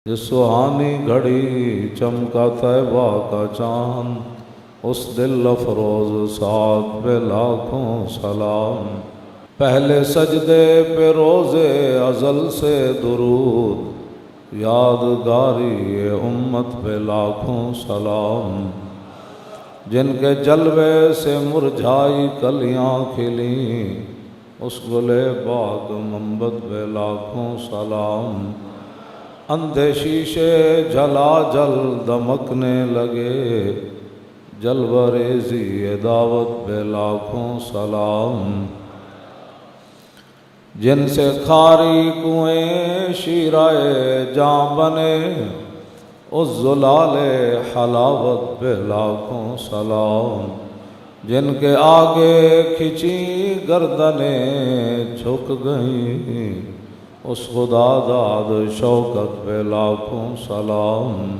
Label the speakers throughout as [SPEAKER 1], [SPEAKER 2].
[SPEAKER 1] جس سہانی گھڑی چمکا طیبہ کا چاند، اس دل افروز ساتھ پہ لاکھوں سلام۔ پہلے سجدے پہ روز ازل سے درود، یادگاری امت پہ لاکھوں سلام۔ جن کے جلوے سے مرجھائی کلیاں کھلیں، اس گلے باغ منبت پہ لاکھوں سلام۔ اندھے شیشے جھلا جل دمکنے لگے، جلوہ ریزی دعوت پہ لاکھوں سلام۔ جن سے کھاری کنویں شیرائے جاں بنے، اس زلال حلاوت پہ لاکھوں سلام۔ جن کے آگے کھچی گردنیں جھک گئیں، اس خدا داد شوکت پہ لاکھوں سلام۔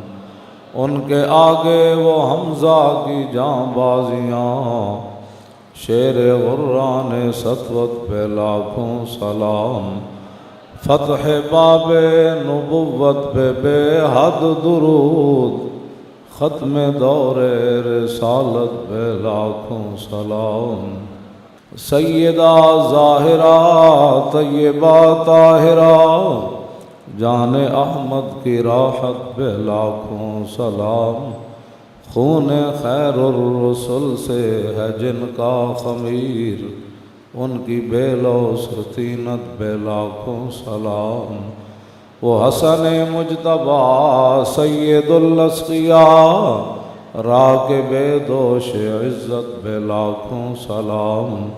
[SPEAKER 1] ان کے آگے وہ حمزہ کی جاں بازیاں، شیر غران سطوت پہ لاکھوں سلام۔ فتح باب نبوت پہ بے حد درود، ختم دور رسالت پہ لاکھوں سلام۔ سیدہ ظاہرہ طیبہ طاہرہ، جان احمد کی راحت پہ لاکھوں سلام۔ خون خیر الرسل سے ہے جن کا خمیر، ان کی بے لوث طینت پہ لاکھوں سلام۔ وہ حسن مجتبیٰ سید الاسقیاء، راکب دوش عزت پہ لاکھوں سلام۔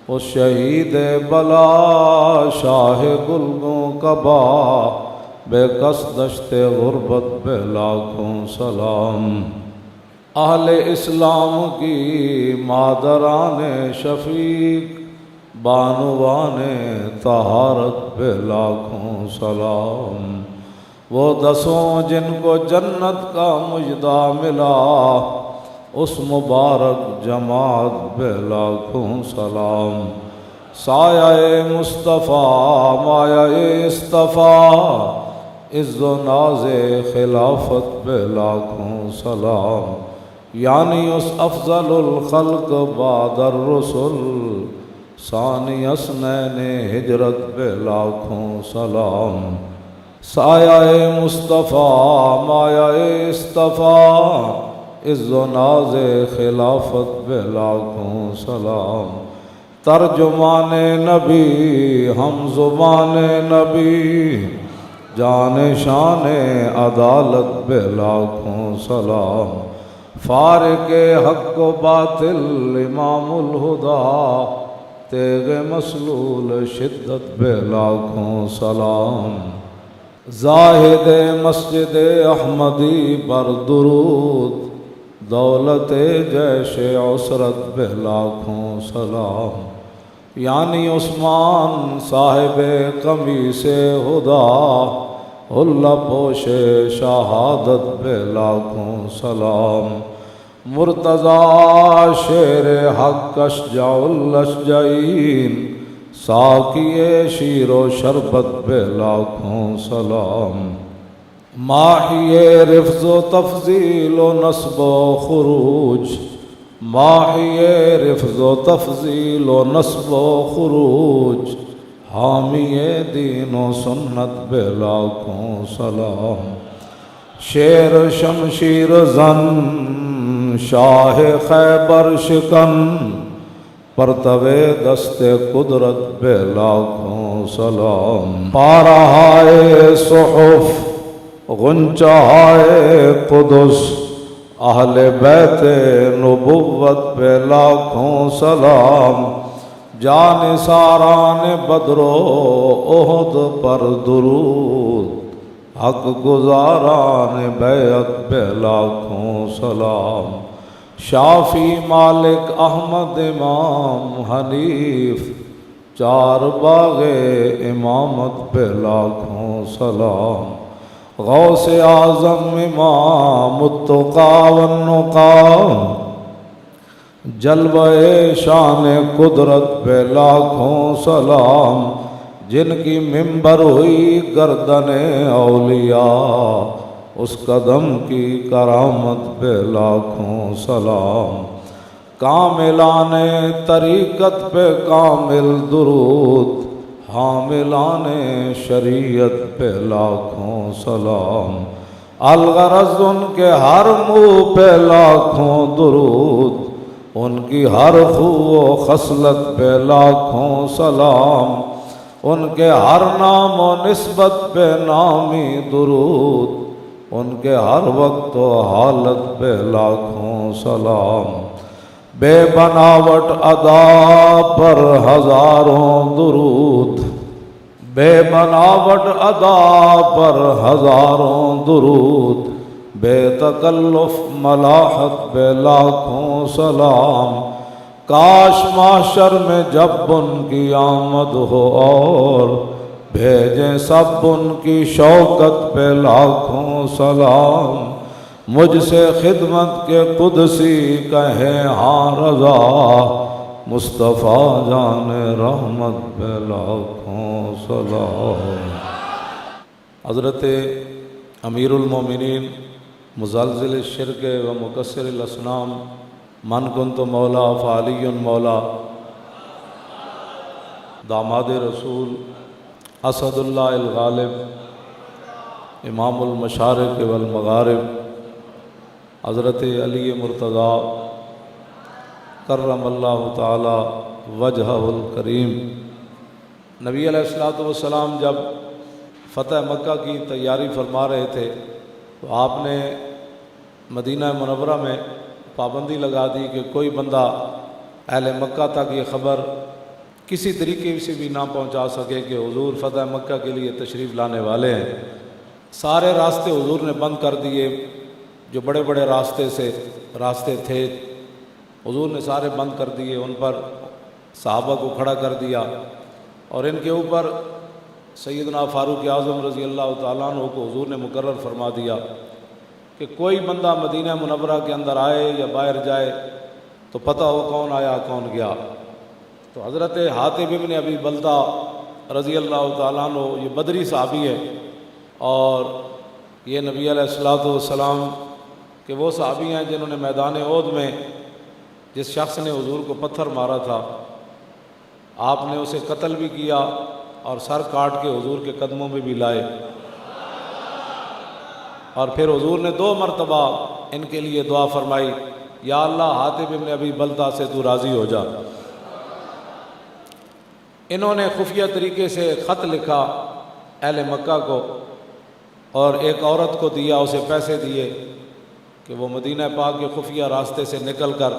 [SPEAKER 1] اس شہید بلا شاہ گلگوں کبا، بے کس دشت غربت پہ لاکھوں سلام۔ اہل اسلام کی مادران شفیق، بانوان طہارت پہ لاکھوں سلام۔ وہ دسوں جن کو جنت کا مژدہ ملا، اس مبارک جماعت پہ لاکھوں سلام۔ سایہ مصطفیٰ مایہ اصطفیٰ، عز و ناز خلافت پہ لاکھوں سلام۔ یعنی اس افضل الخلق بعد الرسل، ثانی اثنین ہجرت پہ لاکھوں سلام۔ سایہ مصطفیٰ مایہ اصطفیٰ، عز و ناز خلافت پہ لاکھوں سلام۔ ترجمان نبی ہم زبان نبی، جان شان عدالت پہ لاکھوں سلام۔ فارق حق و باطل امام الہدیٰ، تیغ مسلول شدت پہ لاکھوں سلام۔ زاہد مسجد احمدی پر درود، دولت جیش عسرت پہ لاکھوں سلام۔ یعنی عثمان صاحب قمیص ہدا، حلہ پوش شہادت پہ لاکھوں سلام۔ مرتضیٰ شیر حق اشجع الاشجعین، ساقی شیر و شربت پہ لاکھوں سلام۔ ماحی رفض و تفضیل و نصب و خروج، ماحی رفض و تفضیل و نصب و خروج، حامی دین و سنت پہ لاکھوں سلام۔ شیر شمشیر زن شاہ خیبر شکن، پرتوے دست قدرت پہ لاکھوں سلام۔ پارہائے صحف غنچہائے قدس، اہل بیت نبوت پہ لاکھوں سلام۔ جان ساران بدر و احد پر درود، حق گزاران بیعت پہ لاکھوں سلام۔ شافی مالک احمد امام حنیف، چار باغ امامت پہ لاکھوں سلام۔ غوث اعظم امام التقیٰ والنقیٰ، جلوہ شان قدرت پہ لاکھوں سلام۔ جن کی منبر ہوئی گردن اولیاء، اس قدم کی کرامت پہ لاکھوں سلام۔ کاملان طریقت پہ کامل درود، حاملان شریعت پہ لاکھوں سلام۔ الغرض ان کے ہر منہ پہ لاکھوں درود، ان کی ہر خو و خصلت پہ لاکھوں سلام۔ ان کے ہر نام و نسبت پہ نامی درود، ان کے ہر وقت و حالت پہ لاکھوں سلام۔ بے بناوٹ ادا پر ہزاروں درود، بے بناوٹ ادا پر ہزاروں درود، بے تکلف ملاحت پہ لاکھوں سلام۔ کاش محشر میں جب ان کی آمد ہو اور بھیجیں سب ان کی شوکت پہ لاکھوں سلام۔ مجھ سے خدمت کے قدسی کہیں ہاں رضا، مصطفیٰ جان رحمت پہ لاکھوں سلام۔ حضرت امیر المومنین مزلزل الشرک و مکسر الاسنام من کنت مولا فعلی مولا، داماد رسول اسد اللہ الغالب، امام المشارق والمغارب، حضرت علی مرتضیٰ کرم اللہ تعالی وجہہ الکریم۔ نبی علیہ الصلوۃ والسلام جب فتح مکہ کی تیاری فرما رہے تھے تو آپ نے مدینہ منورہ میں پابندی لگا دی کہ کوئی بندہ اہل مکہ تک یہ خبر کسی طریقے سے بھی نہ پہنچا سکے کہ حضور فتح مکہ کے لیے تشریف لانے والے ہیں۔ سارے راستے حضور نے بند کر دیے، جو بڑے بڑے راستے تھے حضور نے سارے بند کر دیے، ان پر صحابہ کو کھڑا کر دیا اور ان کے اوپر سیدنا فاروق اعظم رضی اللہ تعالیٰ عنہ کو حضور نے مقرر فرما دیا کہ کوئی بندہ مدینہ منورہ کے اندر آئے یا باہر جائے تو پتہ ہو کون آیا کون گیا۔ تو حضرت حاتب ابن ابی بلتہ رضی اللہ تعالیٰ عنہ یہ بدری صحابی ہے، اور یہ نبی علیہ الصلوۃ والسلام کہ وہ صحابی ہیں جنہوں نے میدان احد میں جس شخص نے حضور کو پتھر مارا تھا آپ نے اسے قتل بھی کیا اور سر کاٹ کے حضور کے قدموں میں بھی لائے، اور پھر حضور نے 2 مرتبہ ان کے لیے دعا فرمائی، یا اللہ حاتب ابن ابی بلتہ سے تو راضی ہو جا۔ انہوں نے خفیہ طریقے سے خط لکھا اہل مکہ کو اور ایک عورت کو دیا، اسے پیسے دیے کہ وہ مدینہ پاک کے خفیہ راستے سے نکل کر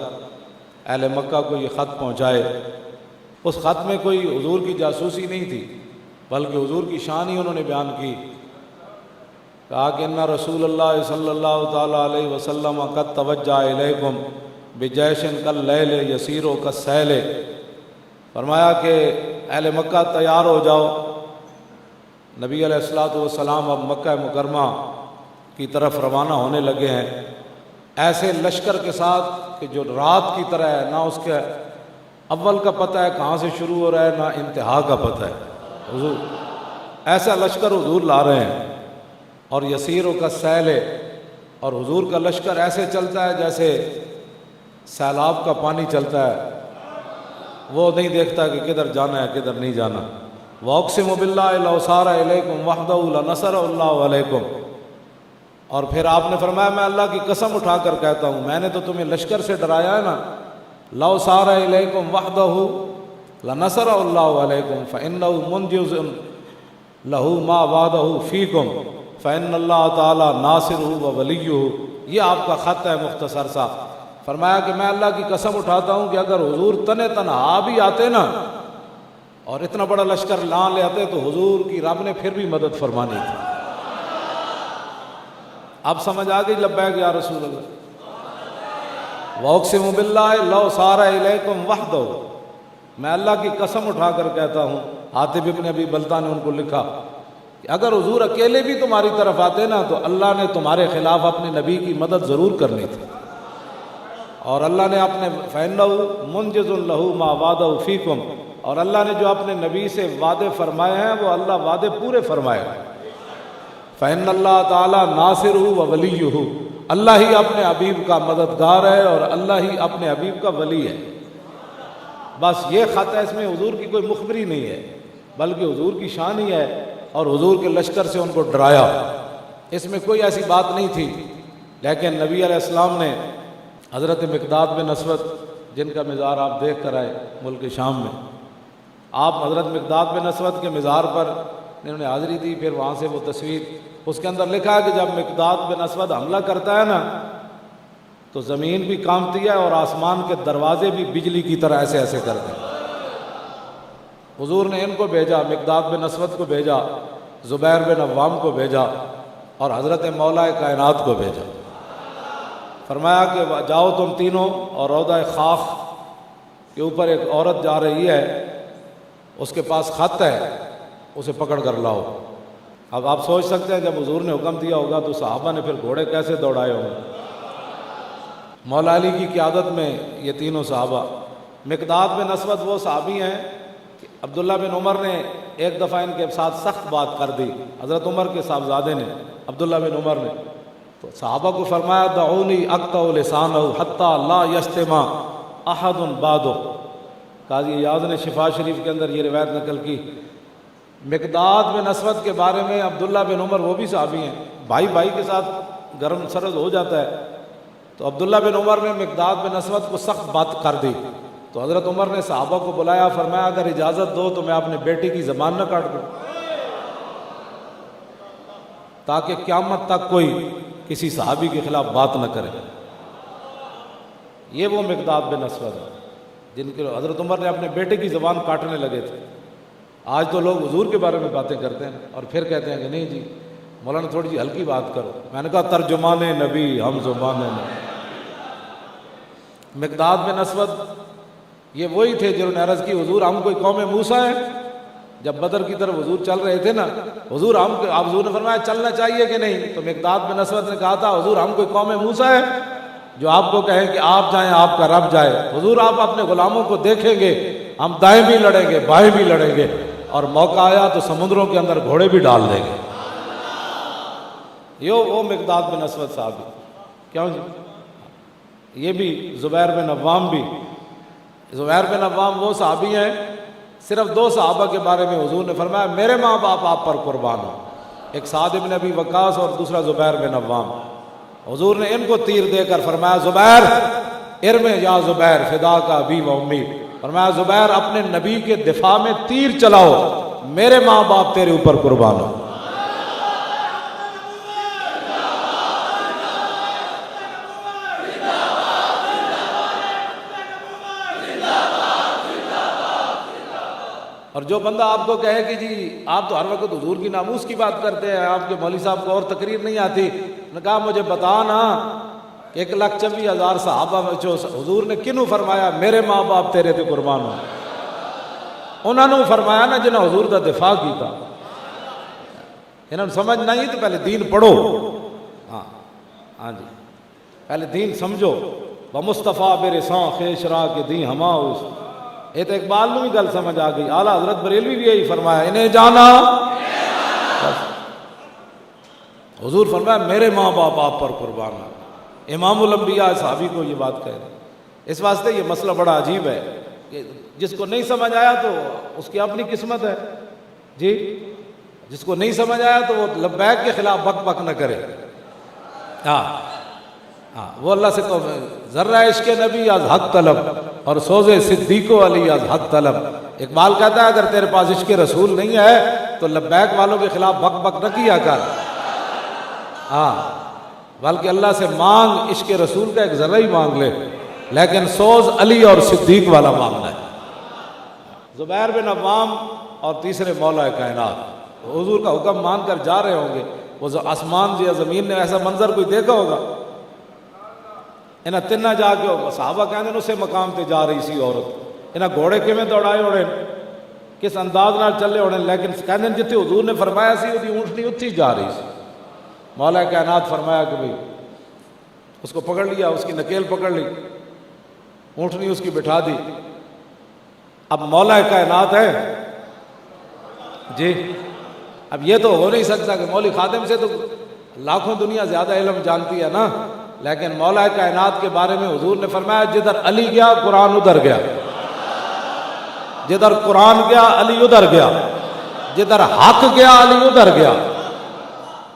[SPEAKER 1] اہل مکہ کو یہ خط پہنچائے۔ اس خط میں کوئی حضور کی جاسوسی نہیں تھی، بلکہ حضور کی شان ہی انہوں نے بیان کی، کہا کہ ان رسول اللہ صلی اللہ تعالیٰ علیہ وسلم قد توجہ الیکم بجیش کاللیل یسیر کالسیل، فرمایا کہ اہل مکہ تیار ہو جاؤ، نبی علیہ الصلوۃ والسلام اب مکہ مکرمہ کی طرف روانہ ہونے لگے ہیں، ایسے لشکر کے ساتھ کہ جو رات کی طرح ہے، نہ اس کے اول کا پتہ ہے کہاں سے شروع ہو رہا ہے، نہ انتہا کا پتہ ہے۔ حضور ایسا لشکر حضور لا رہے ہیں، اور یسیر کا سیل ہے، اور حضور کا لشکر ایسے چلتا ہے جیسے سیلاب کا پانی چلتا ہے، وہ نہیں دیکھتا کہ کدھر جانا ہے کدھر نہیں جانا۔ وَأُقْسِمُ بِاللَّهِ لَوْ سَارَ إِلَيْكُمْ وَحْدَهُ لَنَصَرَهُ اللَّهُ عَلَيْكُمْ، اور پھر آپ نے فرمایا میں اللہ کی قسم اٹھا کر کہتا ہوں، میں نے تو تمہیں لشکر سے ڈرایا ہے نا، لَوْ سَارَ إِلَيْكُمْ وَحْدَهُ لَنَصَرَهُ اللَّهُ عَلَيْكُمْ فَإِنَّهُ مُنْجِزٌ لَهُ مَا وَعَدَهُ فِيكُمْ فَإِنَّ اللَّهَ تَعَالَى نَاصِرُهُ وَوَلِيُّهُ۔ یہ آپ کا خط ہے مختصر سا، فرمایا کہ میں اللہ کی قسم اٹھاتا ہوں کہ اگر حضور تنہا بھی آتے نا اور اتنا بڑا لشکر لان لے آتے تو حضور کی رب نے پھر بھی مدد فرمانی تھی۔ اب سمجھ آ گئی لبیک یا رسول اللہ۔ وَأُقْسِمُ بِاللَّهِ لَوْ سَارَ إِلَيْكُمْ وَحْدَهُ، میں اللہ کی قسم اٹھا کر کہتا ہوں، حاتب ابن ابی بلتہ نے ان کو لکھا کہ اگر حضور اکیلے بھی تمہاری طرف آتے نا تو اللہ نے تمہارے خلاف اپنے نبی کی مدد ضرور کرنی تھی، اور اللہ نے اپنے فَإِنَّهُ مُنْجِزٌ لَهُ مَا وَعَدَهُ فِيكُمْ، اور اللہ نے جو اپنے نبی سے وعدے فرمائے ہیں وہ اللہ وعدے پورے فرمائے ہیں۔ فإن اللہ تعالیٰ ناصرہ و ولیہ، اللہ ہی اپنے حبیب کا مددگار ہے اور اللہ ہی اپنے حبیب کا ولی ہے۔ بس یہ خط ہے، اس میں حضور کی کوئی مخبری نہیں ہے، بلکہ حضور کی شان ہی ہے، اور حضور کے لشکر سے ان کو ڈرایا، اس میں کوئی ایسی بات نہیں تھی۔ لیکن نبی علیہ السلام نے حضرت مقداد بن اسود، جن کا مزار آپ دیکھ کر آئے ملک شام میں، آپ حضرت مقداد بن اسود کے مزار پر انہوں نے حاضری دی، پھر وہاں سے وہ تصویر، اس کے اندر لکھا ہے کہ جب مقداد بن اسود حملہ کرتا ہے نا تو زمین بھی کانپتی ہے اور آسمان کے دروازے بھی بجلی کی طرح ایسے ایسے کرتے ہیں۔ حضور نے ان کو بھیجا، مقداد بن اسود کو بھیجا، زبیر بن عوام کو بھیجا اور حضرت مولا کائنات کو بھیجا۔ فرمایا کہ جاؤ تم تینوں، اور روضہ خاخ کے اوپر ایک عورت جا رہی ہے، اس کے پاس خط ہے، اسے پکڑ کر لاؤ۔ اب آپ سوچ سکتے ہیں جب حضور نے حکم دیا ہوگا تو صحابہ نے پھر گھوڑے کیسے دوڑائے ہوں گے۔ مولا علی کی قیادت میں یہ تینوں صحابہ، مقداد بن اسود وہ صحابی ہیں کہ عبداللہ بن عمر نے ایک دفعہ ان کے ساتھ سخت بات کر دی، حضرت عمر کے صاحبزادے نے، عبداللہ بن عمر نے، تو صحابہ کو فرمایا دعونی اقطع لسانہ حتی لا یجتمع احد بعدہ۔ قاضی ایاز نے شفا شریف کے اندر یہ روایت نقل کی۔ مقداد بن اسود کے بارے میں عبداللہ بن عمر وہ بھی صحابی ہیں، بھائی بھائی کے ساتھ گرم سرد ہو جاتا ہے، تو عبداللہ بن عمر نے مقداد بن اسود کو سخت بات کر دی، تو حضرت عمر نے صحابہ کو بلایا، فرمایا اگر اجازت دو تو میں اپنے بیٹے کی زبان نہ کاٹ دوں، تاکہ قیامت تک کوئی کسی صحابی کے خلاف بات نہ کرے۔ یہ وہ مقداد بن اسود ہے جن کے حضرت عمر نے اپنے بیٹے کی زبان کاٹنے لگے تھے۔ آج تو لوگ حضور کے بارے میں باتیں کرتے ہیں اور پھر کہتے ہیں کہ نہیں جی مولانا تھوڑی سی ہلکی بات کرو۔ میں نے کہا ترجمان نبی ہم زبان نبی۔ مقداد بن اسود یہ وہی تھے جنہوں نے عرض کی حضور ہم کوئی قوم موسیٰ ہے۔ جب بدر کی طرف حضور چل رہے تھے نا، حضور نے فرمایا چلنا چاہیے کہ نہیں، تو مقداد بن اسود نے کہا تھا حضور ہم کوئی قوم موسیٰ ہے جو آپ کو کہیں کہ آپ جائیں آپ کا رب جائے۔ حضور آپ اپنے غلاموں کو دیکھیں گے، ہم دائیں بھی لڑیں گے بائیں بھی لڑیں گے، اور موقع آیا تو سمندروں کے اندر گھوڑے بھی ڈال دیں گے۔ وہ مقداد بن اسود صاحب کیوں جی؟ یہ بھی زبیر بن عوام بھی، زبیر بن عوام وہ صحابی ہیں، صرف دو صحابہ کے بارے میں حضور نے فرمایا میرے ماں باپ آپ پر قربان ہو، ایک سعد بن ابی وقاص اور دوسرا زبیر بن عوام۔ حضور نے ان کو تیر دے کر فرمایا زبیر ارم یا زبیر فدا کا ابی و امی، فرمایا زبیر اپنے نبی کے دفاع میں تیر چلاؤ، میرے ماں باپ تیرے اوپر قربان ہو۔ اور جو بندہ آپ کو کہے کہ جی آپ تو ہر وقت حضور کی ناموس کی بات کرتے ہیں، آپ کے مولوی صاحب کو اور تقریر نہیں آتی، نے کہا مجھے بتا نا 1,24,000 صحابہ میں جو حضور نے کنوں فرمایا میرے ماں باپ تیرے تے قربان ہو، انہوں نے فرمایا نا جنہوں حضور کا دفاع کیتا۔ انہوں نے سمجھ نہیں تو پہلے دین پڑھو، ہاں جی پہلے دین سمجھو۔ بمصطفیٰ برساں خیش را کے دین ہما اس، یہ تو اقبال میں بھی گل سمجھ آ گئی۔ اعلیٰ حضرت بریلوی بھی یہی فرمایا انہیں جانا، حضور فرمایا میرے ماں باپ آپ پر قربان ہیں۔ امام الانبیاء صحابی کو یہ بات کہہ رہے ہیں۔ اس واسطے یہ مسئلہ بڑا عجیب ہے کہ جس کو نہیں سمجھ آیا تو اس کی اپنی قسمت ہے جی، جس کو نہیں سمجھ آیا تو وہ لبیک کے خلاف بک بک نہ کرے۔ وہ اللہ سے تو ذرہ عشق نبی از حق طلب اور سوز صدیق و علی از حق طلب۔ اقبال کہتا ہے اگر تیرے پاس عشق رسول نہیں ہے تو لبیک والوں کے خلاف بک بک نہ کیا کر، بلکہ اللہ سے مانگ، عشق رسول کا ایک ذرہ ہی مانگ لے، لیکن سوز علی اور صدیق والا مانگنا ہے۔ زبیر بن عوام اور تیسرے مولا کائنات حضور کا حکم مان کر جا رہے ہوں گے، وہ آسمان یا زمین نے ایسا منظر کوئی دیکھا ہوگا؟ انہیں تنہ جا کے صحابہ کہنے اسے مقام تے جا رہی سی عورت، انہیں گھوڑے کیویں دوڑائے ہوڑے، کس انداز نال چلے ہوڑے، لیکن کہنے جتنے حضور نے فرمایا سی وہ اونٹنی اتھی جا رہی سی۔ مولا کائنات فرمایا کہ بھئی اس کو پکڑ لیا، اس کی نکیل پکڑ لی، اونٹنی اس کی بٹھا دی، اب مولا کائنات ہے جی، اب یہ تو ہو نہیں سکتا کہ مولوی خادم سے تو لاکھوں دنیا زیادہ علم جانتی ہے نا، لیکن مولا کائنات کے بارے میں حضور نے فرمایا جدھر علی گیا قرآن ادھر گیا، جدھر قرآن گیا علی ادھر گیا، جدھر حق گیا علی ادھر گیا،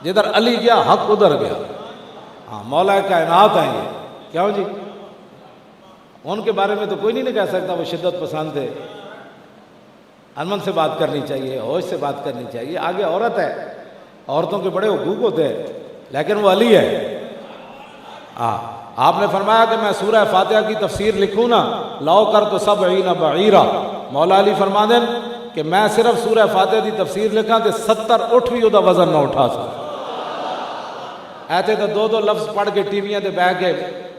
[SPEAKER 1] جدھر علی گیا حق ادھر گیا۔ ہاں مولا کائنات ہیں یہ، کیوں جی؟ ان کے بارے میں تو کوئی نہیں کہہ سکتا وہ شدت پسند ہے۔ امن سے بات کرنی چاہیے، ہوش سے بات کرنی چاہیے۔ آگے عورت ہے، عورتوں کے بڑے حقوق ہوتے ہیں، لیکن وہ علی ہے۔ آپ نے فرمایا کہ میں سورہ فاتحہ کی تفسیر لکھوں نا، لو کر تو 70 بعیرہ، مولا علی فرما دیں کہ میں صرف سورہ فاتحہ کی تفسیر لکھاں تو 70 اٹھ بھی وہ وزن نہ اٹھا سکتا۔ ایسے تو دو لفظ پڑھ کے ٹی ویاں تے بیٹھ کے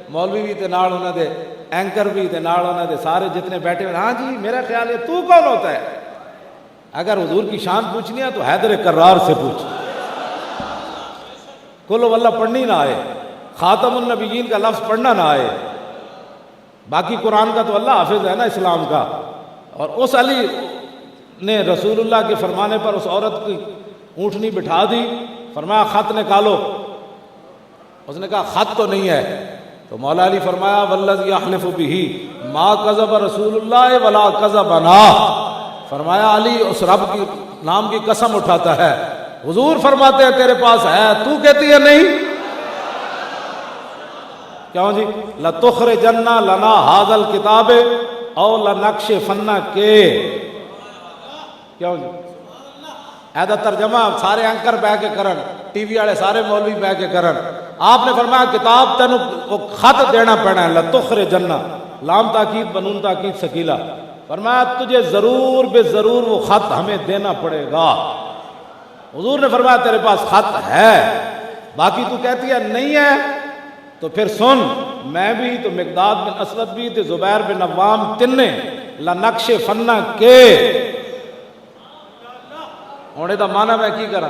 [SPEAKER 1] مولوی بھی تے نال انہاں دے، اینکر بھی تے نال انہاں دے، سارے جتنے بیٹھے ہوئے، ہاں جی میرا خیال ہے تو کون ہوتا ہے؟ اگر حضور کی شان پوچھنی ہے تو حیدر کرار سے پوچھ، کل واللہ پڑھنی نہ آئے، خاتم النبیین کا لفظ پڑھنا نہ آئے، باقی قرآن کا تو اللہ حافظ ہے نا اسلام کا۔ اور اس علی نے رسول اللہ کے فرمانے پر اس عورت کی اونٹنی بٹھا دی، فرمایا خط نکالو۔ اس نے کہا خط تو نہیں ہے، تو مولا علی فرمایا والذی احلف بہ ما کذب رسول اللہ ولا کذبنا، فرمایا علی اس رب کی نام کی قسم اٹھاتا ہے، حضور فرماتے ہیں تیرے پاس ہے، تو کہتی ہے نہیں۔ کیوں جی؟ لَتُخْرِجَنَّ لَنَا هَذَا الْكِتَابِ او لَنَكْشِفَنَّ کے، کیوں جی؟ ایدہ ترجمہ سارے اینکر بہ کے کرن، ٹی وی والے سارے مولوی بہ کے کرن۔ آپ نے فرمایا کتاب تینوں وہ خط دینا پڑنا ہے، لَتُخْرِجَنَّ، لام تاکید بنون تاکید ثقیلہ، فرمایا تجھے ضرور بے ضرور وہ خط ہمیں دینا پڑے گا۔ حضور نے فرمایا تیرے پاس خط ہے، باقی تو کہتی ہے نہیں ہے، تو پھر سن، میں بھی تو مقداد بن اسود بھی تو زبیر بن عوام تنے لَنَكْشِفَنَّ کے، ہونے دا معنی میں کی کرا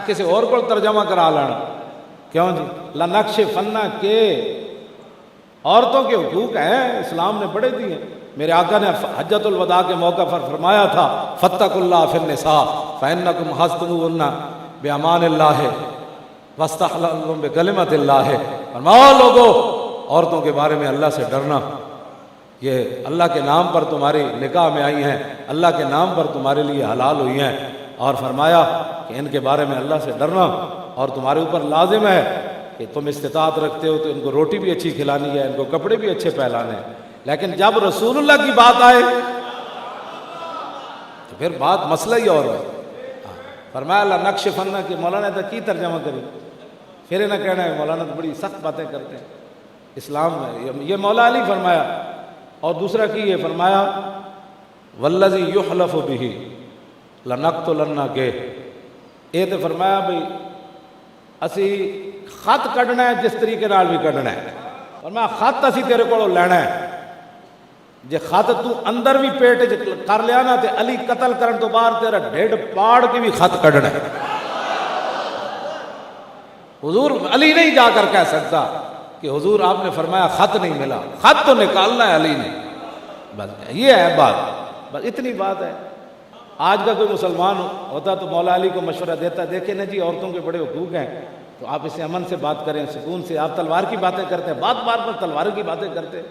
[SPEAKER 1] کسی اور کو ترجمہ کرا لینا، کیوں جی؟ لَنَكْشِفَنَّ کے، عورتوں کے حقوق ہیں، اسلام نے بڑے دیے ہیں۔ میرے آقا نے حجۃ الوداع کے موقع پر فرمایا تھا فاتقوا اللہ فی النساء فإنکم حصتموہن بأمان اللہ واستحللتم بکلمۃ اللہ، فرماؤ لوگو عورتوں کے بارے میں اللہ سے ڈرنا، یہ اللہ کے نام پر تمہاری نکاح میں آئی ہیں، اللہ کے نام پر تمہارے لیے حلال ہوئی ہیں، اور فرمایا کہ ان کے بارے میں اللہ سے ڈرنا، اور تمہارے اوپر لازم ہے کہ تم استطاعت رکھتے ہو تو ان کو روٹی بھی اچھی کھلانی ہے، ان کو کپڑے بھی اچھے پہلانے ہیں، لیکن جب رسول اللہ کی بات آئے تو پھر بات مسئلہ ہی اور ہے۔ فرمایا لَنَكْشِفَنَّ کہ مولانا نے کی ترجمہ کری، پھر نہ کہنا ہے مولانا تو بڑی سخت باتیں کرتے ہیں اسلام میں، یہ مولا علی فرمایا۔ اور دوسرا کی یہ فرمایا والذی یحلف بہ لنقتلن کے، یہ تو فرمایا بھئی اسی خط کڈنا ہے جس طریقے نال بھی کڈنا ہے، فرمایا خط اسی تیرے کو لینا ہے، جے خط تو اندر بھی پیٹ کر لیا نا تے علی قتل کرن تو بعد تیرا ڈھڈ پاڑ کے بھی خط کڈنا ہے۔ حضور علی نہیں جا کر کہہ سکتا کہ حضور آپ نے فرمایا خط نہیں ملا، خط تو نکالنا ہے علی نے، بس یہ ہے بات، بس اتنی بات ہے۔ آج کا کوئی مسلمان ہوتا تو مولا علی کو مشورہ دیتا، دیکھیں نا جی عورتوں کے بڑے حقوق ہیں تو آپ اسے امن سے بات کریں، سکون سے، آپ تلوار کی باتیں کرتے ہیں، بات بار پر تلوار کی باتیں کرتے ہیں،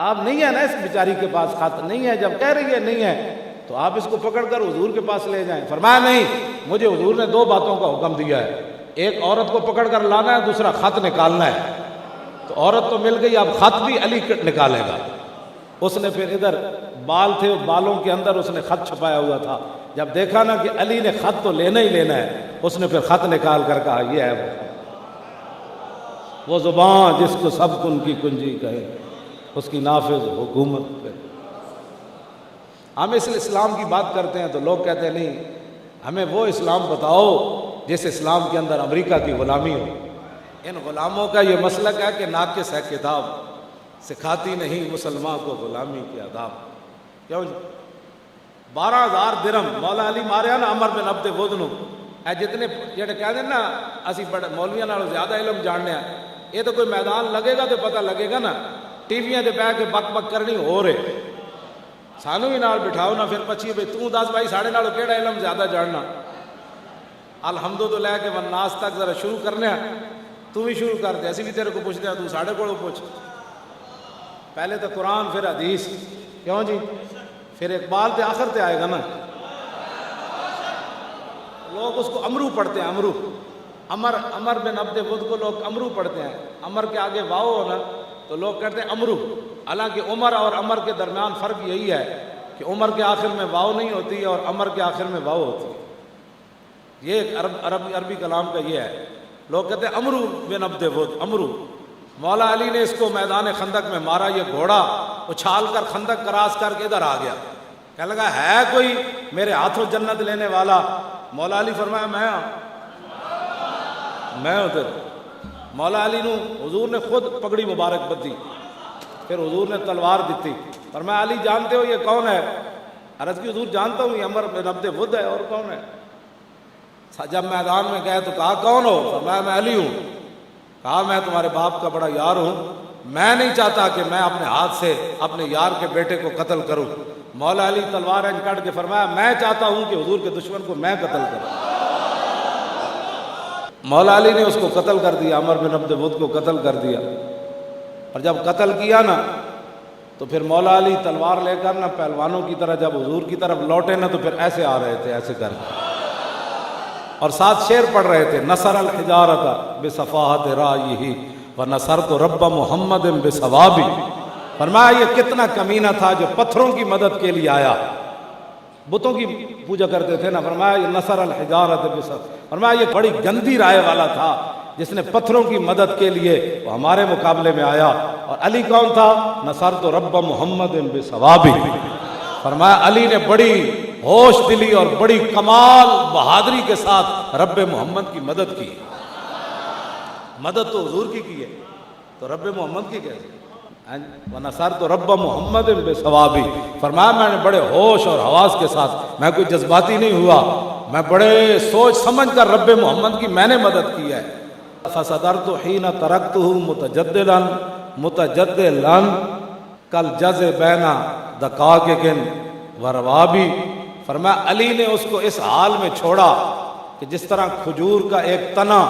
[SPEAKER 1] آپ نہیں ہے نا اس بیچاری کے پاس خط نہیں ہے، جب کہہ رہی ہے نہیں ہے تو آپ اس کو پکڑ کر حضور کے پاس لے جائیں۔ فرمایا نہیں، مجھے حضور نے 2 باتوں کا حکم دیا ہے، ایک عورت کو پکڑ کر لانا ہے، دوسرا خط نکالنا ہے، تو عورت تو مل گئی، اب خط بھی علی نکالے گا۔ اس نے پھر ادھر بال تھے، بالوں کے اندر اس نے خط چھپایا ہوا تھا، جب دیکھا نا کہ علی نے خط تو لینا ہی لینا ہے، اس نے پھر خط نکال کر کہا یہ ہے وہ زبان جس کو سب کن کی کنجی کہے، اس کی نافذ حکومت پہ۔ ہم اس اسلام کی بات کرتے ہیں تو لوگ کہتے ہیں نہیں، ہمیں وہ اسلام بتاؤ جس اسلام کے اندر امریکہ کی غلامی ہو۔ ان غلاموں کا یہ مسلک ہے کہ ناقص ہے کتاب، سکھاتی نہیں مسلمان کو غلامی کے آداب۔ کیوں 12,000 درہم مولا علی ماریا نا عمر بن عبد ودنو، اے جتنے جڑے کہتے ہیں نا اسی بڑے مولویاں نالوں زیادہ علم جاننے ہیں، یہ تو کوئی میدان لگے گا تو پتہ لگے گا نا، ٹی ویاں دے بیٹھ کے بک بک کرنی ہو رہے، سانو بھی نال بٹھاؤ نہ پھر پچھی بھائی تو دس بھائی ساڑھے نالوں کیڑا علم زیادہ جاننا الحمد تو لے کے والناس تک ذرا شروع کرنے تو بھی شروع کر دے، اسی بھی تیرے کو پوچھتے ہیں تو ساڑھے کو پوچھ، پہلے تو قرآن پھر حدیث، کیوں جی؟ پھر اقبال تے آخر تے آئے گا نا۔ لوگ اس کو امرو پڑھتے ہیں، امرو، امر بن عبد بدھ کو لوگ امرو پڑھتے ہیں، امر کے آگے واو ہونا تو لوگ کہتے ہیں امرو، حالانکہ عمر اور امر کے درمیان فرق یہی ہے کہ عمر کے آخر میں واو نہیں ہوتی ہے اور امر کے آخر میں واو ہوتی ہے، یہ ایک عربی کلام کا یہ ہے۔ لوگ کہتے ہیں امرو بن عبد بدھ، امرو۔ مولا علی نے اس کو میدان خندق میں مارا، یہ گھوڑا اچھال کر خندق کراس کر کے ادھر آ گیا، کہنے لگا ہے کوئی میرے ہاتھوں جنت لینے والا؟ مولا علی فرمایا میں ہوں تیرے۔ مولا علی نو حضور نے خود پگڑی مبارک بدی، پھر حضور نے تلوار دیتی، فرمایا علی جانتے ہو یہ کون ہے؟ عرض کی حضور جانتا ہوں یہ عمر بن عبد بدھ ہے، اور کون ہے؟ جب میدان میں گئے تو کہا کون ہو؟ فرمایا میں علی ہوں۔ کہا میں تمہارے باپ کا بڑا یار ہوں، میں نہیں چاہتا کہ میں اپنے ہاتھ سے اپنے یار کے بیٹے کو قتل کروں۔ مولا علی تلوار کاٹ کے فرمایا میں چاہتا ہوں کہ حضور کے دشمن کو میں قتل کروں۔ مولا علی نے اس کو قتل کر دیا، عمر بن عبد بدھ کو قتل کر دیا، اور جب قتل کیا نا تو پھر مولا علی تلوار لے کر نا پہلوانوں کی طرح جب حضور کی طرف لوٹے نا تو پھر ایسے آ رہے تھے، ایسے کر کے، اور ساتھ شعر پڑھ رہے تھے، نصر الحجارۃ بصفاحۃ رائہ ونصرت رب محمد بثوابی۔ فرمایا یہ کتنا کمینہ تھا جو پتھروں کی مدد کے لیے آیا، بتوں کی پوجا کرتے تھے نا، فرمایا یہ نصر الحجارۃ فرمایا یہ بڑی گندی رائے والا تھا جس نے پتھروں کی مدد کے لیے وہ ہمارے مقابلے میں آیا۔ اور علی کون تھا؟ نصرت رب محمد بثوابی۔ فرمایا علی نے بڑی ہوش دلی اور بڑی کمال بہادری کے ساتھ رب محمد کی مدد کی۔ مدد تو حضور کی ہے تو رب محمد کی کیسے؟ وَنَصَرْتُ رَبَّ مُحَمَّدٍ بِثَوَابِهِ۔ فرمایا میں نے بڑے ہوش اور حواس کے ساتھ، میں کوئی جذباتی نہیں ہوا، میں بڑے سوچ سمجھ کر رب محمد کی میں نے مدد کی ہے۔ فَصَدَرْتُ حِينَ تَرَكْتُهُ مُتَجَدِّلًا كَالْجَزِ بَيْنَ دَقَائِقٍ وَرَوَابِ۔ فرمایا علی نے اس کو اس حال میں چھوڑا کہ جس طرح کھجور کا ایک تنا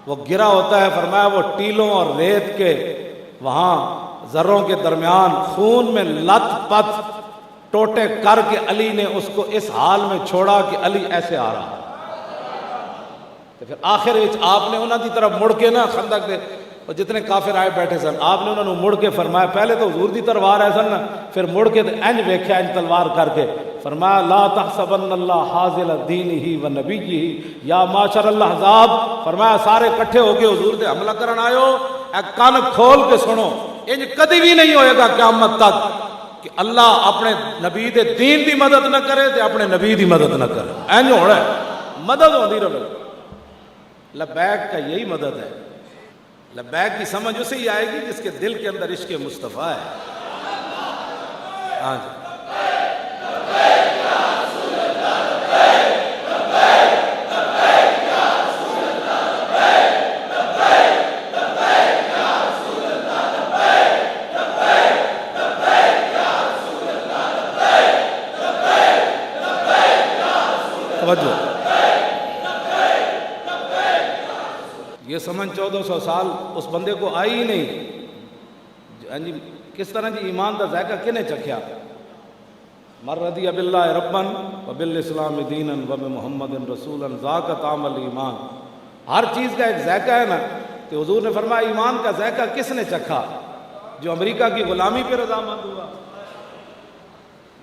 [SPEAKER 1] وہ گرا ہوتا ہے، فرمایا وہ ٹیلوں اور ریت کے وہاں ذروں کے درمیان خون میں لت پت ٹوٹے کر کے علی نے اس کو اس حال میں چھوڑا کہ علی ایسے آ رہا۔ تو پھر آخر آپ نے انہوں کی طرف مڑ کے نا خندق دے اور جتنے کافر آئے بیٹھے سن، آپ نے انہوں نے مڑ کے فرمایا، پہلے تو حضور دی تلوار ہے سن نا، پھر مڑ کے انج ویکھیا انج تلوار کر کے فرمایا لا تحسبن اللہ حاضل دینہ و نبیہ یا معاشر الاحزاب۔ فرمایا سارے کٹھے ہو کے حضور دے حملہ کرن آئے ہو، اے کان کھول کے سنو، انج کدی بھی نہیں ہوئے گا قیامت تک کہ اللہ اپنے نبی دے دین دی مدد نہ کرے تے اپنے نبی دی مدد نہ کرے، انج ہونا ہے، مدد ہوندی رہے۔ لبیک کا یہی مدد ہے۔ لبیک کی سمجھ اسے ہی آئے گی جس کے دل کے اندر عشق مصطفیٰ ہے۔ ہاں جی، توجہ، یہ سمجھ 1400 سال اس بندے کو آئی ہی نہیں۔ کس طرح جی ایمان کا ذائقہ کنے چکھیا؟ من رضی باللہ ربًا وبالاسلام دینا وبمحمد رسولا ذاق طعم الایمان۔ ہر چیز کا ایک ذائقہ ہے نا، تو حضور نے فرمایا ایمان کا ذائقہ کس نے چکھا؟ جو امریکہ کی غلامی پہ رضامند ہوا،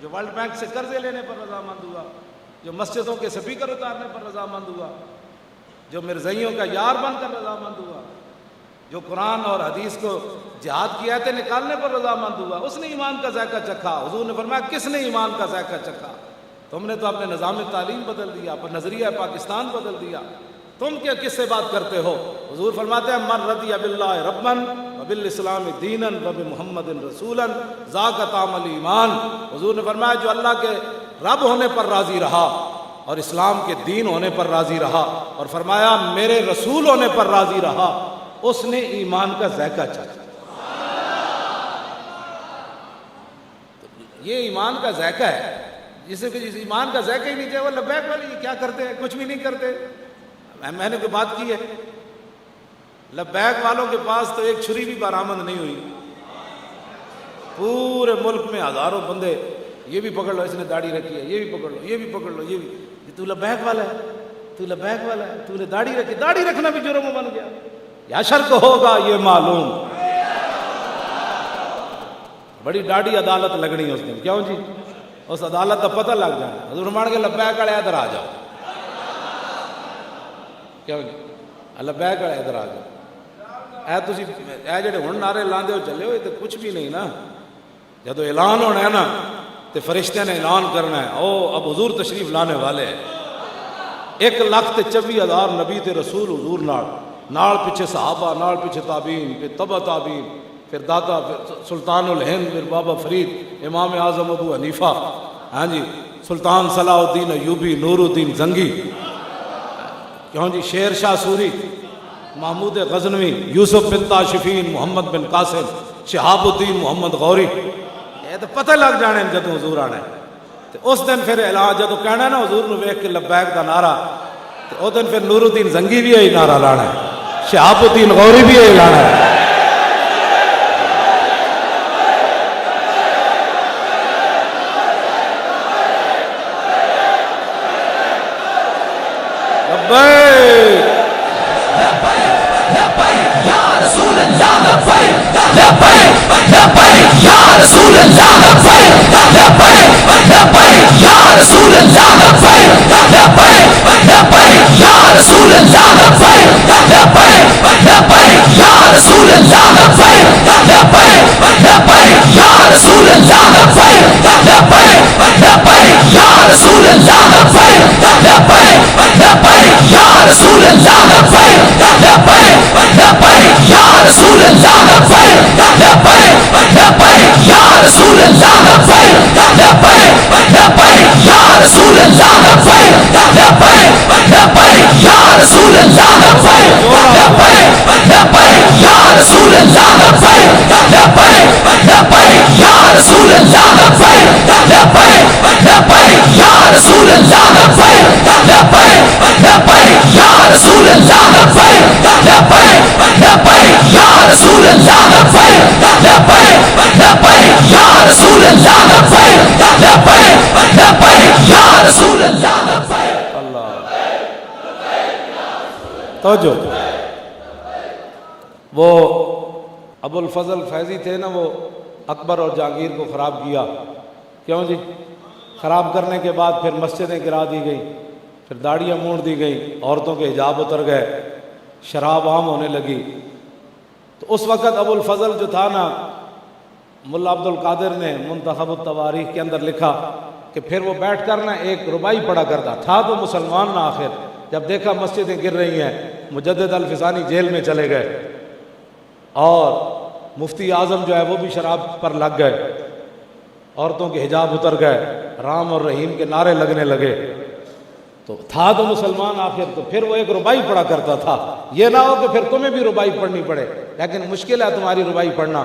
[SPEAKER 1] جو ورلڈ بینک سے قرضے لینے پر رضامند ہوا، جو مسجدوں کے سپیکر اتارنے پر رضامند ہوا، جو مرزائیوں کا یار بن کر رضامند ہوا، جو قرآن اور حدیث کو جہاد کی آیتیں نکالنے پر رضامند ہوا، اس نے ایمان کا ذائقہ چکھا۔ حضور نے فرمایا کس نے ایمان کا ذائقہ چکھا؟ تم نے تو اپنے نظام تعلیم بدل دیا، اپنا نظریہ پاکستان بدل دیا، تم کیا کس سے بات کرتے ہو؟ حضور فرماتے ہیں من رضی باللہ ربًا وبالاسلام دینا وبمحمد رسولا ذاق طعم الایمان۔ حضور نے فرمایا جو اللہ کے رب ہونے پر راضی رہا اور اسلام کے دین ہونے پر راضی رہا اور فرمایا میرے رسول ہونے پر راضی رہا، اس نے ایمان کا ذائقہ چکھا۔ یہ ایمان کا ذائقہ ہے، جسے کہ جس ایمان کا ذائقہ ہی نہیں چاہے وہ لبیک والے یہ کیا کرتے ہیں؟ کچھ بھی نہیں کرتے۔ میں نے کوئی بات کی ہے؟ لبیک والوں کے پاس تو ایک چھری بھی برآمد نہیں ہوئی، پورے ملک میں ہزاروں بندے، یہ بھی پکڑ لو اس نے داڑھی رکھی ہے، یہ بھی پکڑ لو، یہ بھی پکڑ لو، یہ بھی، تو لبیک والا ہے، تو لبیک والا ہے، تو نے داڑھی رکھی، داڑھی رکھنا بھی جرم بن گیا، یا شرک ہوگا یہ معلوم۔ بڑی ڈاڑھی عدالت لگنی ہے اس دن، کیوں جی؟ اس عدالت کا پتہ لگ جانا، حضور مان کے لبیک والے ادھر آ جاؤ، کیوں جی؟ لبیک والے ادھر آ جاؤ، اے تسی اے جڑے ہن نعرے لاندے ہو چلے ہو، یہ تو کچھ بھی نہیں نا۔ جب اعلان ہونا ہے نا تو فرشتے نے اعلان کرنا ہے، او اب حضور تشریف لانے والے ہیں۔ 1,24,000 نبی تے رسول حضور نال پیچھے صحابہ، نال پیچھے تابعین، پھر تبع تابعین، پھر داتا، پھر سلطان الہند، پھر بابا فرید، امام اعظم ابو حنیفہ، ہاں جی، سلطان صلاح الدین ایوبی، نور الدین زنگی، کیوں جی، شیر شاہ سوری، محمود غزنوی، یوسف بن تاشفین، محمد بن قاسم، شہاب الدین محمد غوری، یہ تو پتہ لگ جانے جدوں حضور آنا ہے۔ تو اس دن پھر اعلان جدوں کہنا ہے نا حضور نو ویکھ کے لبیک دا نعرہ، تو اس دن پھر نور الدین زنگی بھی یہی نعرہ لانا ہے، شہاب الدین غوری بھی یہی لانا ہے۔ توجہ، وہ ابو الفضل فیضی تھے نا، وہ اکبر اور جہانگیر کو خراب کیا، کیوں جی؟ خراب کرنے کے بعد پھر مسجدیں گرا دی گئی، پھر داڑیاں موڑ دی گئی، عورتوں کے حجاب اتر گئے، شراب عام ہونے لگی۔ تو اس وقت ابو الفضل جو تھا نا، ملا عبد القادر نے منتخب التواریخ کے اندر لکھا کہ پھر وہ بیٹھ کر نا ایک ربائی پڑھا کرتا تھا، تو مسلمان نہ آخر جب دیکھا مسجدیں گر رہی ہیں، مجدد الفسانی جیل میں چلے گئے، اور مفتی اعظم جو ہے وہ بھی شراب پر لگ گئے، عورتوں کے حجاب اتر گئے، رام اور رحیم کے نعرے لگنے لگے، تو تھا تو مسلمان آخر، تو پھر وہ ایک ربائی پڑھا کرتا تھا۔ یہ نہ ہو کہ پھر تمہیں بھی ربائی پڑھنی پڑے، لیکن مشکل ہے تمہاری ربائی پڑھنا،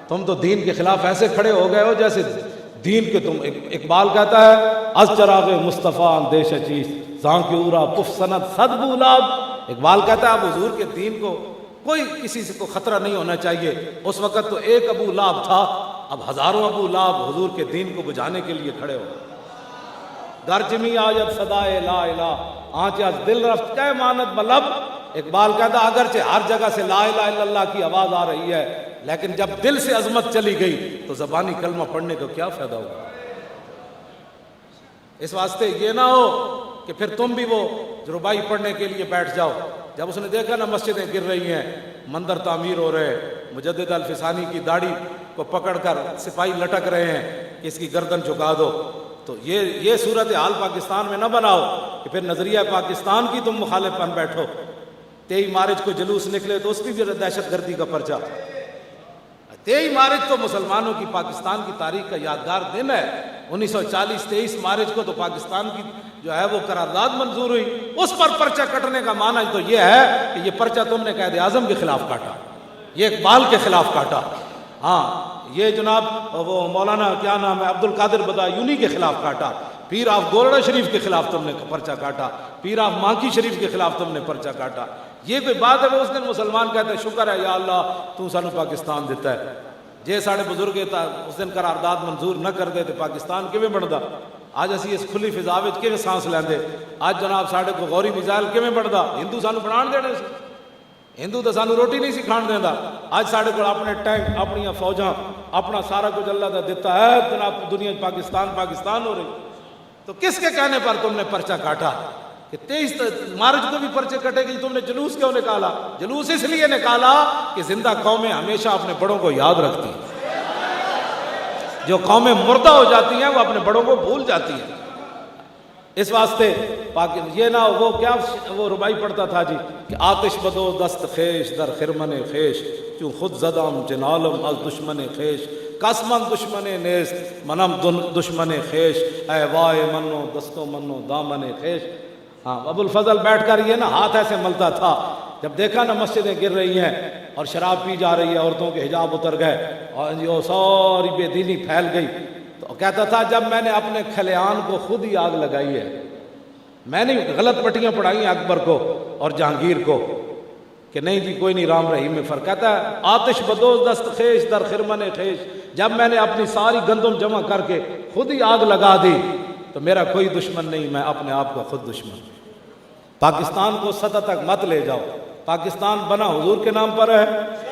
[SPEAKER 1] تم تو دین کے خلاف ایسے کھڑے ہو گئے ہو جیسے دین کے تم، اقبال کہتا ہے از چراغ مصطفیٰ اندیش چیز زاں کی اورا پف سند صد بولاب، اقبال کہتا ہے اب حضور کے دین کو کوئی کسی سے کو خطرہ نہیں ہونا چاہیے۔ اس وقت تو ایک ابو لہب تھا، اب ہزاروں ابو لہب حضور کے دین کو بجھانے کے لیے کھڑے ہو۔ گرجمی آیت صدائے لا الہ آنچ از دل رفت کہ مانت بلب، اقبال کہتا اگرچہ ہر جگہ سے لا الہ الا اللہ کی آواز آ رہی ہے، لیکن جب دل سے عظمت چلی گئی تو زبانی کلمہ پڑھنے کا کیا فائدہ ہوگا؟ اس واسطے یہ نہ ہو کہ پھر تم بھی وہ ربائی پڑھنے کے لیے بیٹھ جاؤ۔ جب اس نے دیکھا نا مسجدیں گر رہی ہیں، مندر تعمیر ہو رہے، مجدد الفسانی کی داڑھی کو پکڑ کر سپاہی لٹک رہے ہیں کہ اس کی گردن جھکا دو، تو یہ صورتحال پاکستان میں نہ بناؤ کہ پھر نظریہ پاکستان کی تم مخالف بن بیٹھو۔ 23 مارچ کو جلوس نکلے تو اس کی بھی دہشت گردی کا پرچہ۔ 23 مارچ تو مسلمانوں کی پاکستان کی تاریخ کا یادگار دن ہے۔ 1940 23 مارچ کو تو پاکستان کی جو ہے وہ قرارداد منظور ہوئی، اس پر پرچہ کٹنے کا معنی تو یہ ہے کہ یہ پرچہ تم نے قائد اعظم کے خلاف کاٹا، یہ اقبال کے خلاف کاٹا۔ ہاں یہ جناب وہ مولانا کیا نام ہے عبد القادر بدایونی کے خلاف کاٹا، پیر آف گولڑا شریف کے خلاف تم نے پرچہ کاٹا، پیر آف مانکی شریف کے خلاف تم نے پرچہ کاٹا، یہ کوئی بات ہے؟ وہ اس دن مسلمان کہتے ہیں شکر ہے یا اللہ تو سانو پاکستان دیتا ہے، جے ساڑے بزرگ اس دن قرارداد منظور نہ کر دے تو پاکستان کیویں بندا؟ آج اسی اس کھلی فضا وچ کیویں سانس لیندے؟ آج جناب ساڑے کو غوری میزائل کیویں بندا؟ ہندو سانو بنان دینے سی، ہندو تو سانو روٹی نہیں سی کھان دیندا، آج ساڑے کو اپنے ٹینک، اپنی فوجاں، اپنا سارا کچھ اللہ کا دیتا ہے، جناب دنیا پاکستان پاکستان ہو رہی، تو کس کے کہنے پر تم نے پرچہ کاٹا؟ کہ 23 مارچ کو بھی پرچے کٹے گی، تم نے جلوس کیوں نکالا؟ جلوس اس لیے نکالا کہ زندہ قومیں ہمیشہ اپنے بڑوں کو یاد رکھتی ہیں، جو قومیں مردہ ہو جاتی ہیں وہ اپنے بڑوں کو بھول جاتی ہیں۔ اس واسطے یہ نہ وہ کیا وہ ربائی پڑھتا تھا جی کہ آتش بدو دست خیش در خرمن خیش چوں خود زدم جنالم از دشمن خیش قسمن دشمن نیست منم دشمن خیش اے وائے منو دستو منو دامن خیش۔ ہاں ابو الفضل بیٹھ کر یہ نا ہاتھ ایسے ملتا تھا، جب دیکھا نا مسجدیں گر رہی ہیں اور شراب پی جا رہی ہے، عورتوں کے حجاب اتر گئے اور یہ ساری بے دینی پھیل گئی، تو کہتا تھا جب میں نے اپنے کھلیان کو خود ہی آگ لگائی ہے، میں نے غلط پٹیاں پڑھائی ہیں اکبر کو اور جہانگیر کو کہ نہیں جی کوئی نہیں رام رحیم میں فرق۔ کہتا ہے آتش بدوز دست خیش در خرمن خیش، جب میں نے اپنی ساری گندم جمع کر کے خود ہی آگ لگا دی تو میرا کوئی دشمن نہیں، میں اپنے آپ کو خود دشمن۔ پاکستان کو سطح تک مت لے جاؤ، پاکستان بنا حضور کے نام پر ہے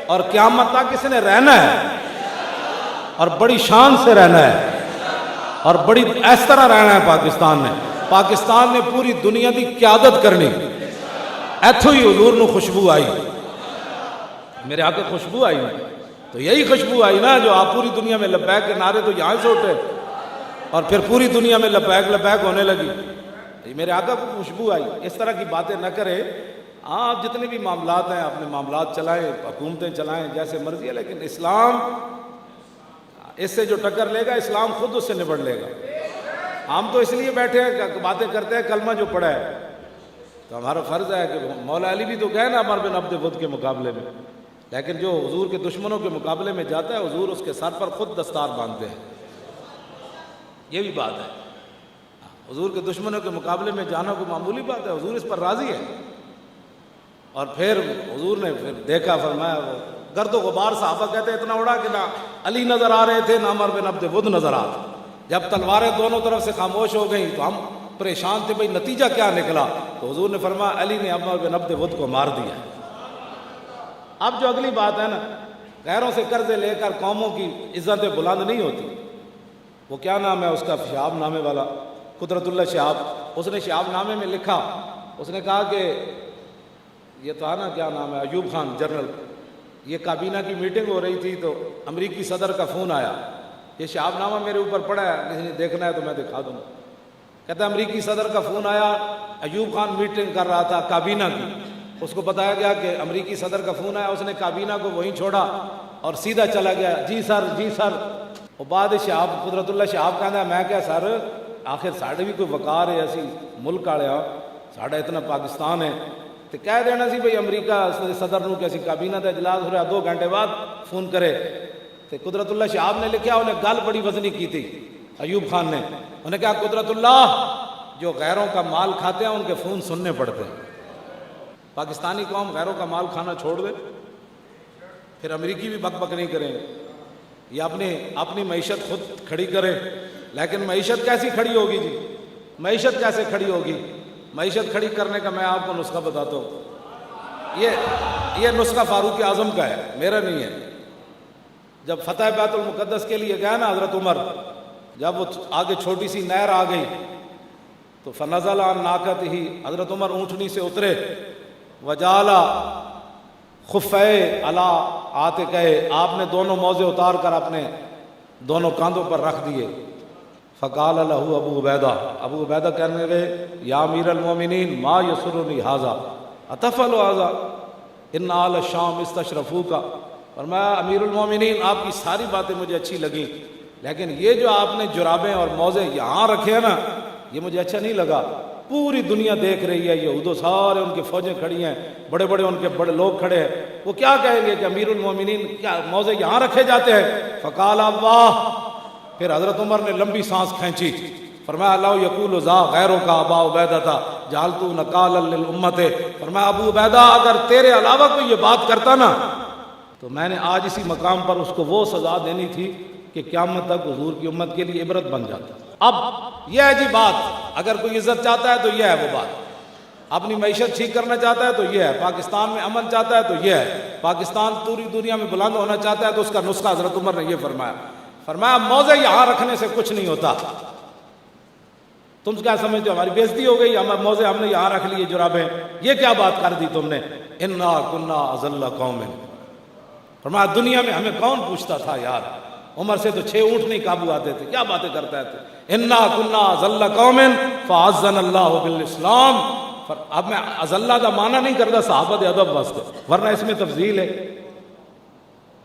[SPEAKER 1] اور قیامت تک اس نے رہنا ہے اور بڑی شان سے رہنا ہے اور بڑی اس طرح رہنا ہے۔ پاکستان نے پوری دنیا کی قیادت کرنی، ایتھو ہی حضور نو خوشبو آئی، میرے آقا خوشبو آئی نا، تو یہی خوشبو آئی نا جو آپ پوری دنیا میں لبیک کے نعرے تو یہاں سے اٹھے اور پھر پوری دنیا میں لبیک لبیک ہونے لگی، میرے آقا کو خوشبو آئی۔ اس طرح کی باتیں نہ کرے، آپ جتنے بھی معاملات ہیں اپنے معاملات چلائیں، حکومتیں چلائیں جیسے مرضی ہے، لیکن اسلام اس سے جو ٹکر لے گا اسلام خود اس سے نبڑ لے گا۔ ہم تو اس لیے بیٹھے ہیں باتیں کرتے ہیں کلمہ جو پڑھا ہے، تو ہمارا فرض ہے کہ مولا علی بھی تو گئے نا عمر بن عبد ود کے مقابلے میں، لیکن جو حضور کے دشمنوں کے مقابلے میں جاتا ہے حضور اس کے سر پر خود دستار باندھتے ہیں، یہ بھی بات ہے۔ حضور کے دشمنوں کے مقابلے میں جانا کوئی معمولی بات ہے، حضور اس پر راضی ہے۔ اور پھر حضور نے پھر دیکھا، فرمایا وہ گرد و غبار صحابہ کہتے ہیں اتنا اڑا کہ نہ علی نظر آ رہے تھے نہ عمر بن عبد ود نظر آ رہے، جب تلواریں دونوں طرف سے خاموش ہو گئیں تو ہم پریشان تھے بھئی نتیجہ کیا نکلا، تو حضور نے فرمایا علی نے عمر بن عبد ود کو مار دیا۔ اب جو اگلی بات ہے نا، غیروں سے قرضے لے کر قوموں کی عزتیں بلند نہیں ہوتی۔ وہ کیا نام ہے اس کا، شہاب نامے والا قدرت اللہ شہاب، اس نے شہاب نامے میں لکھا، اس نے کہا کہ یہ تو ہے نا کیا نام ہے ایوب خان جنرل، یہ کابینہ کی میٹنگ ہو رہی تھی تو امریکی صدر کا فون آیا، یہ شہاب نامہ میرے اوپر پڑا ہے، کسی نے دیکھنا ہے تو میں دکھا دوں گا۔ کہتا ہے امریکی صدر کا فون آیا، ایوب خان میٹنگ کر رہا تھا کابینہ کی، اس کو بتایا گیا کہ امریکی صدر کا فون آیا، اس نے کابینہ کو وہیں چھوڑا اور سیدھا چلا گیا، جی سر جی سر۔ اور بعد شہاب قدرت اللہ شہاب کہتا ہے میں کیا سر آخر ساڑھے بھی کوئی وقار ہے، اسی ملک آڑے ہاں ساڑھا اتنا پاکستان ہے تو کہہ دینا سی بھئی امریکہ صدر نو کہ اسی کابینہ دا اجلاس ہو رہا 2 گھنٹے بعد فون کرے۔ تو قدرت اللہ شہاب نے لکھا، انہیں گل بڑی وزنی کی تھی ایوب خان نے، انہیں کہا قدرت اللہ جو غیروں کا مال کھاتے ہیں ان کے فون سننے پڑتے ہیں، پاکستانی قوم غیروں کا مال کھانا چھوڑ دے، پھر امریکی بھی بک بک نہیں کریں گے، یہ اپنی معیشت خود کھڑی کرے۔ لیکن معیشت کیسی کھڑی ہوگی جی، معیشت کیسے کھڑی ہوگی؟ معیشت کھڑی کرنے کا میں آپ کو نسخہ بتاتا ہوں، یہ نسخہ فاروق اعظم کا ہے، میرا نہیں ہے۔ جب فتح بیت المقدس کے لیے گیا نا حضرت عمر، جب وہ آگے چھوٹی سی نہر آ گئی تو فنزل عن ناقتہ، حضرت عمر اونٹنی سے اترے، وجالا خفے علی عاتقہ، آپ نے دونوں موزے اتار کر اپنے دونوں کاندھوں پر رکھ دیے۔ فقال له ابو عبیدہ کہنے لگے یا امیر المومنین ما یسرنی ھذا اتفعل ھذا ان آل الشام استشرفوک، فرمایا امیر المومنین آپ کی ساری باتیں مجھے اچھی لگیں، لیکن یہ جو آپ نے جرابیں اور موزے یہاں رکھے ہیں نا یہ مجھے اچھا نہیں لگا، پوری دنیا دیکھ رہی ہے، یہود و سارے ان کی فوجیں کھڑی ہیں، بڑے بڑے ان کے بڑے لوگ کھڑے ہیں، وہ کیا کہیں گے کہ امیر المومنین کیا موضع یہاں رکھے جاتے ہیں؟ فقال اللہ، پھر حضرت عمر نے لمبی سانس کھینچی، فرمایا اللہ یقول ذا غیروں کا ابا عبیدہ تھا جعلتو نکالا للامت، فرمایا ابو عبیدہ اگر تیرے علاوہ کوئی یہ بات کرتا نا تو میں نے آج اسی مقام پر اس کو وہ سزا دینی تھی کہ قیامت تک حضور کی امت کے لیے عبرت بن جاتا۔ اب یہ ہے جی بات، اگر کوئی عزت چاہتا ہے تو یہ ہے وہ بات، اپنی معیشت ٹھیک کرنا چاہتا ہے تو یہ ہے، پاکستان میں امن چاہتا ہے تو یہ ہے، پاکستان پوری دنیا میں بلند ہونا چاہتا ہے تو اس کا نسخہ حضرت عمر نے یہ فرمایا، فرمایا موضع یہاں رکھنے سے کچھ نہیں ہوتا۔ تم کیا سمجھتے ہو ہماری بےزتی ہو گئی، موضع ہم نے یہاں رکھ لیے جرابیں، یہ کیا بات کر دی تم نے؟ انا کنا اذل قوم، فرمایا دنیا میں ہمیں کون پوچھتا تھا یار، عمر سے تو 6 اونٹ نہیں قابو آتے تھے، کیا باتیں کرتا ہے تو انا کنا اذل قوم فاعزنا اللہ بالاسلام۔ اب میں اذلہ کا معنی نہیں کرتا صحابہ ادب واسطے، ورنہ اس میں تفضیل ہے۔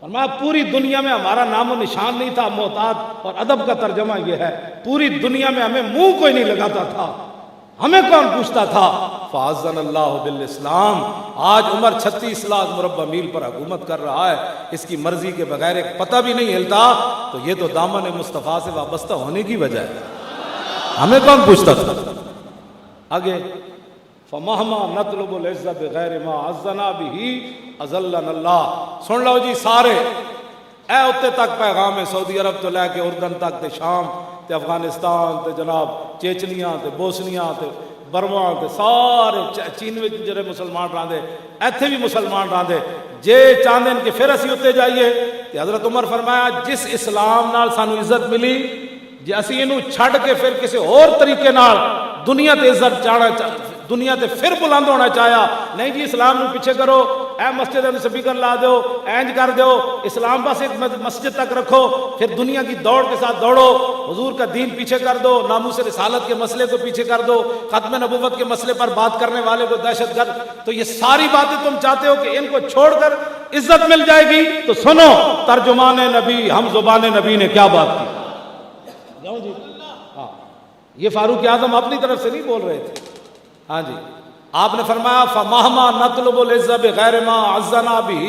[SPEAKER 1] فرمایا پوری دنیا میں ہمارا نام و نشان نہیں تھا، محتاط، اور ادب کا ترجمہ یہ ہے پوری دنیا میں ہمیں منہ کوئی نہیں لگاتا تھا، ہمیں کون پوچھتا تھا؟ فاعزن اللہ بالاسلام۔ آج عمر 36 لاکھ مربع میل پر حکومت کر رہا ہے، اس کی مرضی کے بغیر ایک پتہ بھی نہیں ہلتا، تو یہ تو دامن مصطفیٰ سے وابستہ ہونے کی وجہ ہے، ہمیں کون پوچھتا تھا؟ آگے فَمَهْمَا نَطْلُبُ الْعِزَّ بِغَيْرِ مَا عَزَّنَا بِهِ أَذَلَّنَا اللَّهُ۔ سن لو جی سارے، اے اتے تک پیغام ہے، سعودی عرب تو لے کے اردن تک تے شام تے افغانستان تے جناب چیچنیاں تے بوسنیاں تے برما تے سارے چین وچ جڑے مسلمان رہندے، ایتھے بھی مسلمان رہندے، جے چاہندے کہ پھر اسی اتنے جائیے، تے حضرت عمر فرمایا جس اسلام نال سانو عزت ملی، جے اسی اینو چھڈ کے پھر کسی اور طریقے نال دنیا تے عزت چاہنا، دنیا تے پھر بلند ہونا چاہیا، نہیں جی اسلام نو پیچھے کرو، اے مسجد میں سپیکر لا دو، اینج کر دو، اسلام بس ایک مسجد تک رکھو، پھر دنیا کی دوڑ کے ساتھ دوڑو، حضور کا دین پیچھے کر دو، ناموس رسالت کے مسئلے کو پیچھے کر دو، ختم نبوت کے مسئلے پر بات کرنے والے کو دہشت گرد، تو یہ ساری باتیں تم چاہتے ہو کہ ان کو چھوڑ کر عزت مل جائے گی؟ تو سنو ترجمان نبی ہم زبان نبی نے کیا بات کی۔ جاؤ جی، ہاں یہ فاروق اعظم اپنی طرف سے نہیں بول رہے تھے، ہاں جی آپ نے فرمایا فَمَهْمَا نَطْلُبُ الْعِزَّ بِغَيْرِ مَا عَزَّنَا بِهِ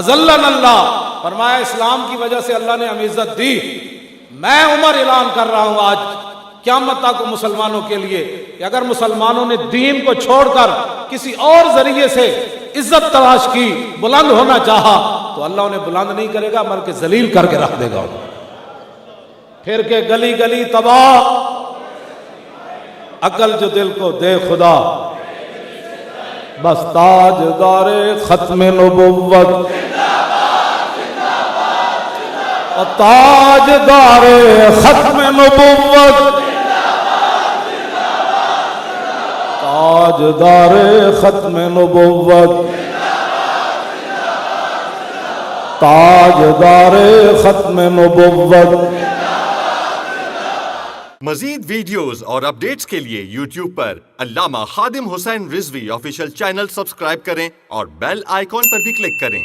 [SPEAKER 1] أَذَلَّنَا اللَّهُ۔ فرمایا اسلام کی وجہ سے اللہ نے ہمیں عزت دی، میں عمر اعلان کر رہا ہوں آج قیامت تک مسلمانوں کے لیے کہ اگر مسلمانوں نے دین کو چھوڑ کر کسی اور ذریعے سے عزت تلاش کی، بلند ہونا چاہا، تو اللہ انہیں بلند نہیں کرے گا بلکہ ذلیل کر کے رکھ دے گا، پھر کے گلی گلی تباہ، عقل جو دل کو دے خدا، بس تاجدار ختم نبوت، اور تاجدار ختم نبوت، تاجدار ختم نبوت، تاجدار ختم نبوت۔
[SPEAKER 2] مزید ویڈیوز اور اپڈیٹس کے لیے یوٹیوب پر علامہ Khadim Hussain Rizvi official channel subscribe کریں اور بیل آئیکن پر بھی کلک کریں۔